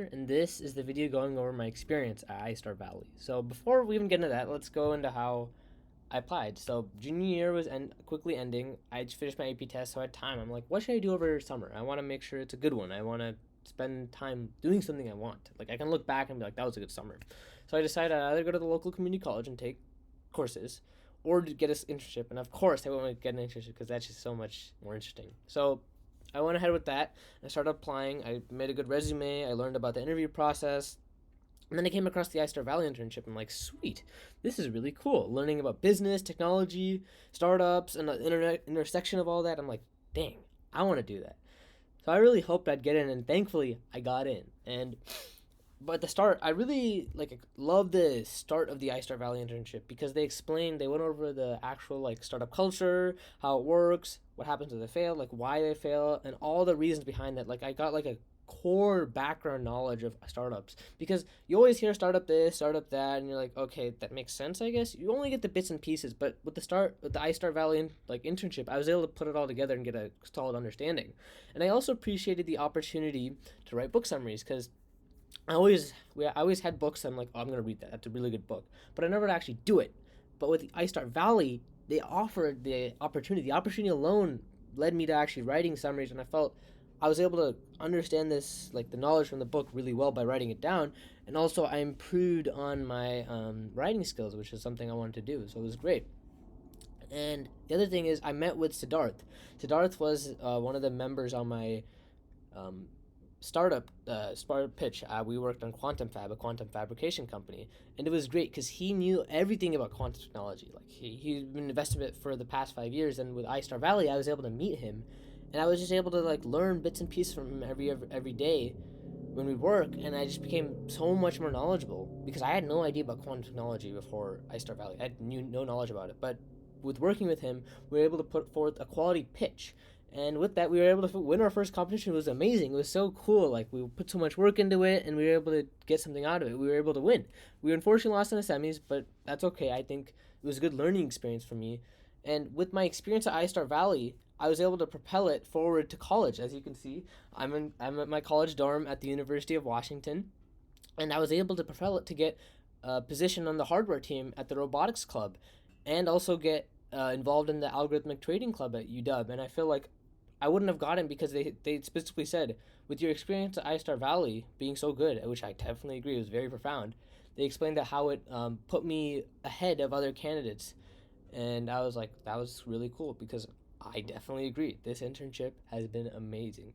Mihir, and this is the video going over my experience at iStart Valley. So before we even get into that, let's go into how I applied. So junior year was quickly ending. I just finished my AP test, so I had time. I'm like, what should I do over summer? I want to make sure it's a good one. I want to spend time doing something I want. Like I can look back and be like, that was a good summer. So I decided I'd either go to the local community college and take courses, or to get an internship. And of course, I went to get an internship because that's just so much more interesting. So I went ahead with that. I started applying. I made a good resume. I learned about the interview process. And then I came across the iStart Valley internship. I'm like, sweet, this is really cool. Learning about business, technology, startups, and the intersection of all that. I'm like, dang, I want to do that. So I really hoped I'd get in, and thankfully I got in. But at the start, I really love the start of the iStart Valley internship because they went over the actual startup culture, how it works, what happens if they fail, why they fail, and all the reasons behind that. I got a core background knowledge of startups because you always hear startup this, startup that, and you're like, okay, that makes sense, I guess. You only get the bits and pieces, but with the iStart Valley internship, I was able to put it all together and get a solid understanding. And I also appreciated the opportunity to write book summaries because I always had books. I'm like, oh, I'm gonna read that. That's a really good book, but I never actually do it. But with the iStart Valley, they offered the opportunity. The opportunity alone led me to actually writing summaries, and I felt I was able to understand this, the knowledge from the book, really well by writing it down. And also, I improved on my writing skills, which is something I wanted to do. So it was great. And the other thing is, I met with Siddharth. Siddharth was one of the members on my um, startup pitch. We worked on Quantum Fab, a quantum fabrication company, and it was great because he knew everything about quantum technology. He'd been invested in it for the past 5 years, and with iStar Valley, I was able to meet him, and I was just able to learn bits and pieces from him every day when we work, and I just became so much more knowledgeable because I had no idea about quantum technology before iStar Valley. I had no knowledge about it, but with working with him, we were able to put forth a quality pitch, and with that, we were able to win our first competition. It was amazing. It was so cool. We put so much work into it, and we were able to get something out of it. We were able to win. We unfortunately lost in the semis, but that's okay. I think it was a good learning experience for me. And with my experience at iStar Valley, I was able to propel it forward to college. As you can see, I'm at my college dorm at the University of Washington, and I was able to propel it to get a position on the hardware team at the robotics club, and also get involved in the algorithmic trading club at UW. And I feel like I wouldn't have gotten because they specifically said, with your experience at iStar Valley being so good, which I definitely agree, it was very profound. They explained that how it put me ahead of other candidates, and I was like, that was really cool because I definitely agree. This internship has been amazing.